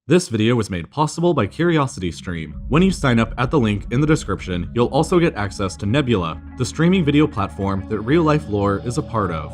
This video was made possible by CuriosityStream. When you sign up at the link in the description, you'll also get access to Nebula, the streaming video platform that RealLifeLore is a part of.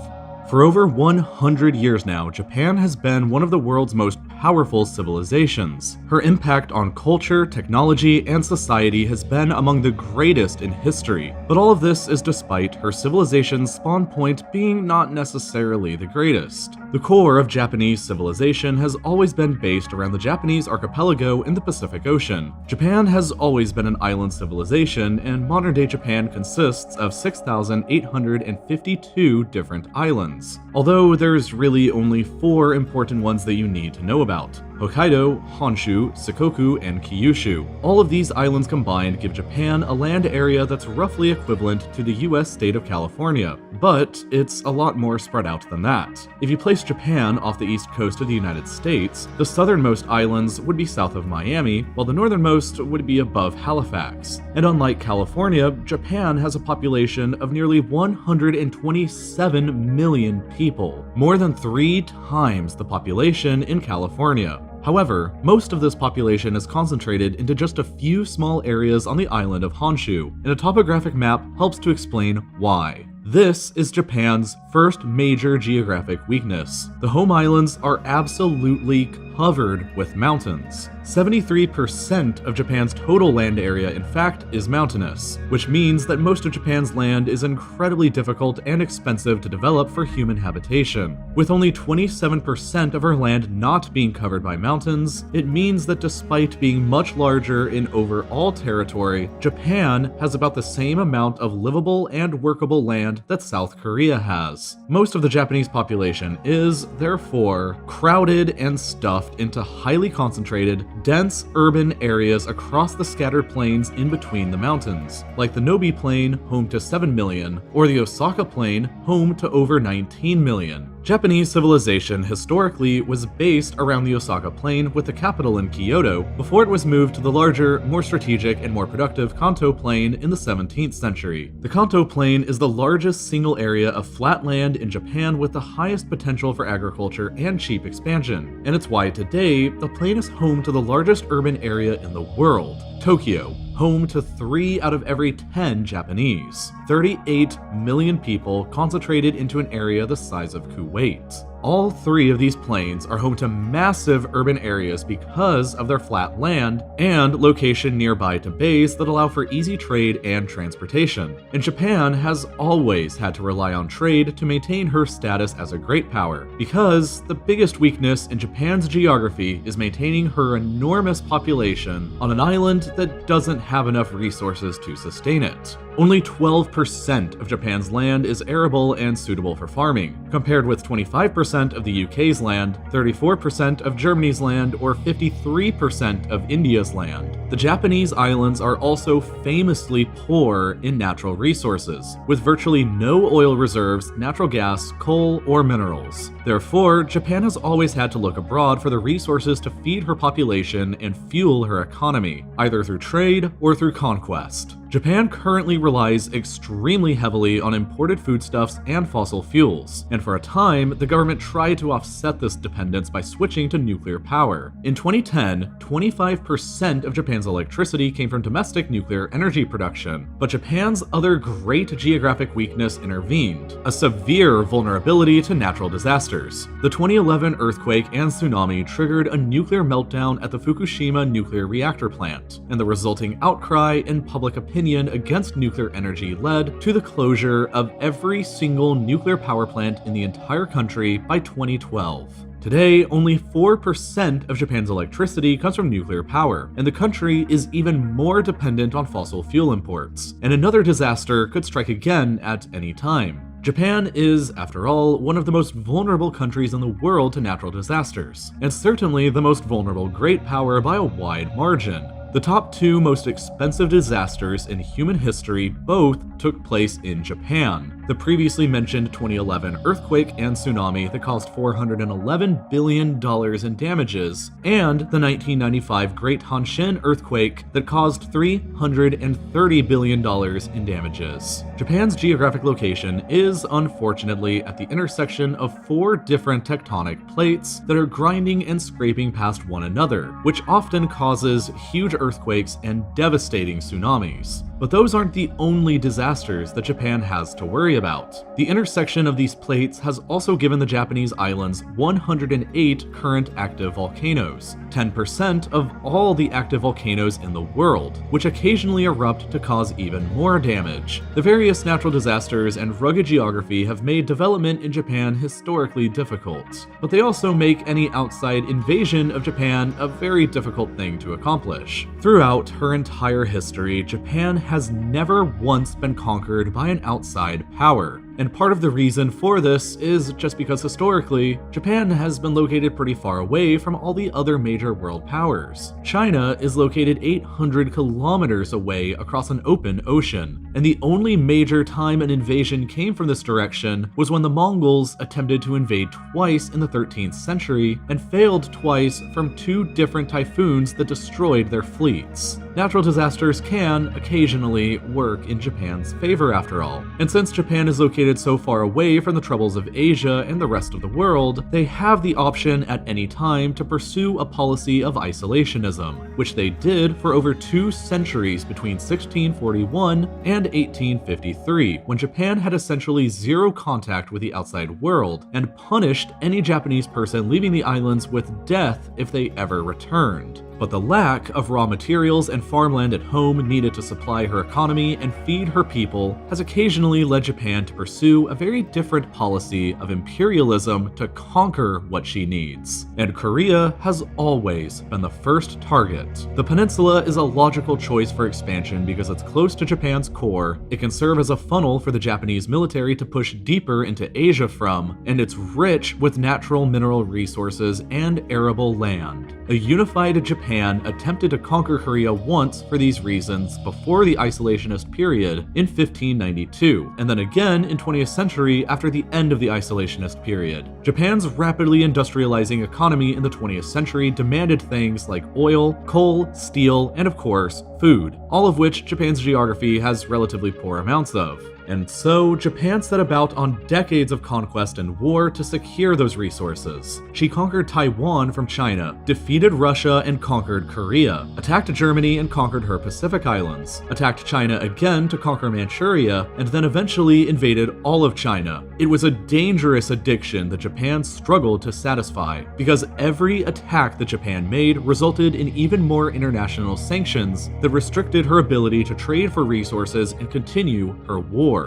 For over 100 years now, Japan has been one of the world's most powerful civilizations. Her impact on culture, technology, and society has been among the greatest in history. But all of this is despite her civilization's spawn point being not necessarily the greatest. The core of Japanese civilization has always been based around the Japanese archipelago in the Pacific Ocean. Japan has always been an island civilization, and modern-day Japan consists of 6,852 different islands. Although there's really only 4 important ones that you need to know about: Hokkaido, Honshu, Shikoku, and Kyushu. All of these islands combined give Japan a land area that's roughly equivalent to the US state of California, but it's a lot more spread out than that. If you place Japan off the east coast of the United States, the southernmost islands would be south of Miami, while the northernmost would be above Halifax. And unlike California, Japan has a population of nearly 127 million people, more than 3 times the population in California. However, most of this population is concentrated into just a few small areas on the island of Honshu, and a topographic map helps to explain why. This is Japan's first major geographic weakness. The home islands are absolutely covered with mountains. 73% of Japan's total land area, in fact, is mountainous, which means that most of Japan's land is incredibly difficult and expensive to develop for human habitation. With only 27% of her land not being covered by mountains, it means that despite being much larger in overall territory, Japan has about the same amount of livable and workable land that South Korea has. Most of the Japanese population is, therefore, crowded and stuffed into highly concentrated, dense urban areas across the scattered plains in between the mountains, like the Nobi Plain, home to 7 million, or the Osaka Plain, home to over 19 million. Japanese civilization historically was based around the Osaka Plain, with the capital in Kyoto, before it was moved to the larger, more strategic, and more productive Kanto Plain in the 17th century. The Kanto Plain is the largest single area of flat land in Japan with the highest potential for agriculture and cheap expansion, and it's why today the plain is home to the largest urban area in the world, Tokyo, home to 3 out of every 10 Japanese, 38 million people concentrated into an area the size of Kuwait. All 3 of these plains are home to massive urban areas because of their flat land and location nearby to bays that allow for easy trade and transportation. And Japan has always had to rely on trade to maintain her status as a great power, because the biggest weakness in Japan's geography is maintaining her enormous population on an island that doesn't have enough resources to sustain it. Only 12% of Japan's land is arable and suitable for farming, compared with 25% of the UK's land, 34% of Germany's land, or 53% of India's land. The Japanese islands are also famously poor in natural resources, with virtually no oil reserves, natural gas, coal, or minerals. Therefore, Japan has always had to look abroad for the resources to feed her population and fuel her economy, either through trade or through conquest. Japan currently relies extremely heavily on imported foodstuffs and fossil fuels, and for a time, the government tried to offset this dependence by switching to nuclear power. In 2010, 25% of Japan's electricity came from domestic nuclear energy production, but Japan's other great geographic weakness intervened: a severe vulnerability to natural disasters. The 2011 earthquake and tsunami triggered a nuclear meltdown at the Fukushima nuclear reactor plant, and the resulting outcry and public opinion against nuclear energy led to the closure of every single nuclear power plant in the entire country by 2012. Today, only 4% of Japan's electricity comes from nuclear power, and the country is even more dependent on fossil fuel imports, and another disaster could strike again at any time. Japan is, after all, one of the most vulnerable countries in the world to natural disasters, and certainly the most vulnerable great power by a wide margin. The top 2 most expensive disasters in human history both took place in Japan. the previously mentioned 2011 earthquake and tsunami that caused $411 billion in damages, and the 1995 Great Hanshin earthquake that caused $330 billion in damages. Japan's geographic location is, unfortunately, at the intersection of 4 different tectonic plates that are grinding and scraping past one another, which often causes huge earthquakes and devastating tsunamis. But those aren't the only disasters that Japan has to worry about. The intersection of these plates has also given the Japanese islands 108 current active volcanoes, 10% of all the active volcanoes in the world, which occasionally erupt to cause even more damage. The various natural disasters and rugged geography have made development in Japan historically difficult, but they also make any outside invasion of Japan a very difficult thing to accomplish. Throughout her entire history, Japan has never once been conquered by an outside power. And part of the reason for this is just because historically, Japan has been located pretty far away from all the other major world powers. China is located 800 kilometers away across an open ocean, and the only major time an invasion came from this direction was when the Mongols attempted to invade twice in the 13th century and failed twice from 2 different typhoons that destroyed their fleets. Natural disasters can occasionally work in Japan's favor after all, and since Japan is located so far away from the troubles of Asia and the rest of the world, they have the option at any time to pursue a policy of isolationism, which they did for over 2 centuries between 1641 and 1853, when Japan had essentially zero contact with the outside world, and punished any Japanese person leaving the islands with death if they ever returned. But the lack of raw materials and farmland at home needed to supply her economy and feed her people has occasionally led Japan to pursue a very different policy of imperialism to conquer what she needs. And Korea has always been the first target. The peninsula is a logical choice for expansion because it's close to Japan's core, it can serve as a funnel for the Japanese military to push deeper into Asia from, and it's rich with natural mineral resources and arable land. A unified Japan attempted to conquer Korea once for these reasons before the isolationist period in 1592, and then again in 20th century after the end of the isolationist period. Japan's rapidly industrializing economy in the 20th century demanded things like oil, coal, steel, and of course, food, all of which Japan's geography has relatively poor amounts of. And so, Japan set about on decades of conquest and war to secure those resources. She conquered Taiwan from China, defeated Russia and conquered Korea, attacked Germany and conquered her Pacific Islands, attacked China again to conquer Manchuria, and then eventually invaded all of China. It was a dangerous addiction that Japan struggled to satisfy, because every attack that Japan made resulted in even more international sanctions that restricted her ability to trade for resources and continue her war.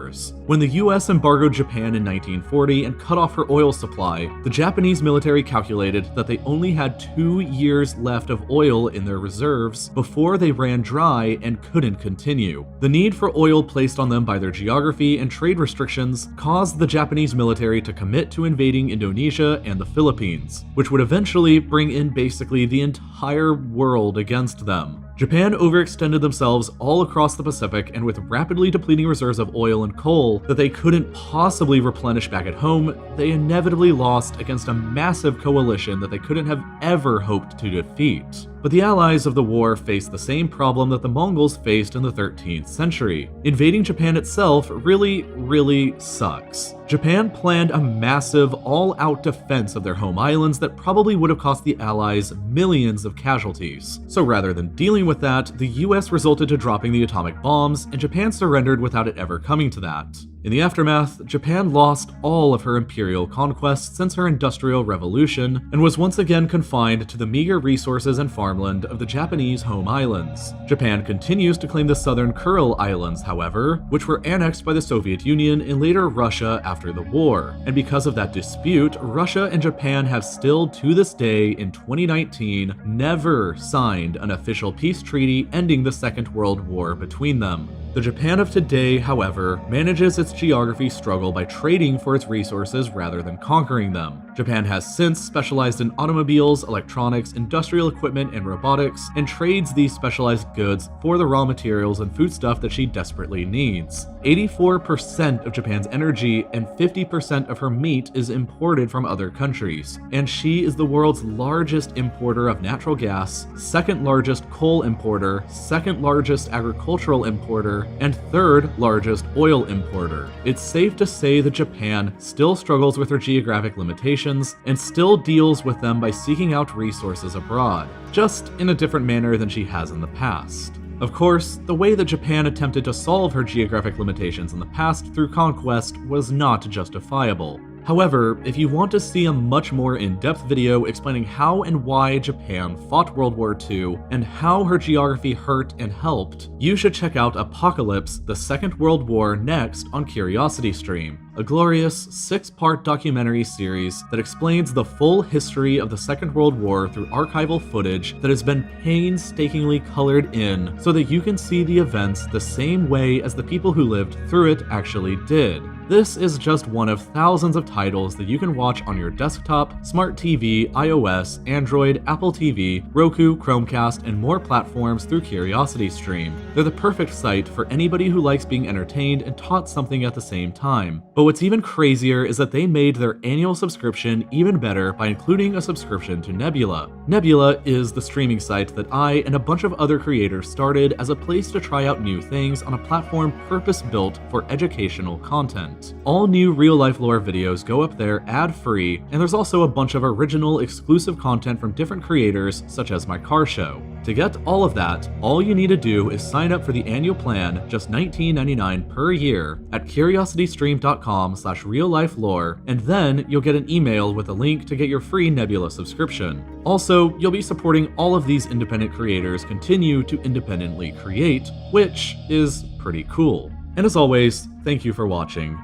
When the US embargoed Japan in 1940 and cut off her oil supply, the Japanese military calculated that they only had 2 years left of oil in their reserves before they ran dry and couldn't continue. The need for oil placed on them by their geography and trade restrictions caused the Japanese military to commit to invading Indonesia and the Philippines, which would eventually bring in basically the entire world against them. Japan overextended themselves all across the Pacific, and with rapidly depleting reserves of oil and coal that they couldn't possibly replenish back at home, they inevitably lost against a massive coalition that they couldn't have ever hoped to defeat. But the allies of the war faced the same problem that the Mongols faced in the 13th century. Invading Japan itself really sucks. Japan planned a massive, all-out defense of their home islands that probably would have cost the Allies millions of casualties. So rather than dealing with that, the US resorted to dropping the atomic bombs, and Japan surrendered without it ever coming to that. In the aftermath, Japan lost all of her imperial conquests since her Industrial Revolution, and was once again confined to the meager resources and farmland of the Japanese home islands. Japan continues to claim the southern Kuril Islands, however, which were annexed by the Soviet Union and later Russia after the war. And because of that dispute, Russia and Japan have still to this day in 2019 never signed an official peace treaty ending the Second World War between them. The Japan of today, however, manages its geography struggle by trading for its resources rather than conquering them. Japan has since specialized in automobiles, electronics, industrial equipment, and robotics, and trades these specialized goods for the raw materials and foodstuff that she desperately needs. 84% of Japan's energy and 50% of her meat is imported from other countries, and she is the world's largest importer of natural gas, second largest coal importer, second largest agricultural importer, and third largest oil importer. It's safe to say that Japan still struggles with her geographic limitations and still deals with them by seeking out resources abroad, just in a different manner than she has in the past. Of course, the way that Japan attempted to solve her geographic limitations in the past through conquest was not justifiable. However, if you want to see a much more in-depth video explaining how and why Japan fought World War II and how her geography hurt and helped, you should check out Apocalypse: The Second World War next on CuriosityStream, a glorious 6-part documentary series that explains the full history of the Second World War through archival footage that has been painstakingly colored in so that you can see the events the same way as the people who lived through it actually did. This is just one of thousands of titles that you can watch on your desktop, smart TV, iOS, Android, Apple TV, Roku, Chromecast, and more platforms through CuriosityStream. They're the perfect site for anybody who likes being entertained and taught something at the same time. But what's even crazier is that they made their annual subscription even better by including a subscription to Nebula. Nebula is the streaming site that I and a bunch of other creators started as a place to try out new things on a platform purpose-built for educational content. All new RealLifeLore videos go up there ad-free, and there's also a bunch of original, exclusive content from different creators, such as my car show. To get all of that, all you need to do is sign up for the annual plan, just $19.99 per year, at curiositystream.com/reallifelore, and then you'll get an email with a link to get your free Nebula subscription. Also, you'll be supporting all of these independent creators continue to independently create, which is pretty cool. And as always, thank you for watching.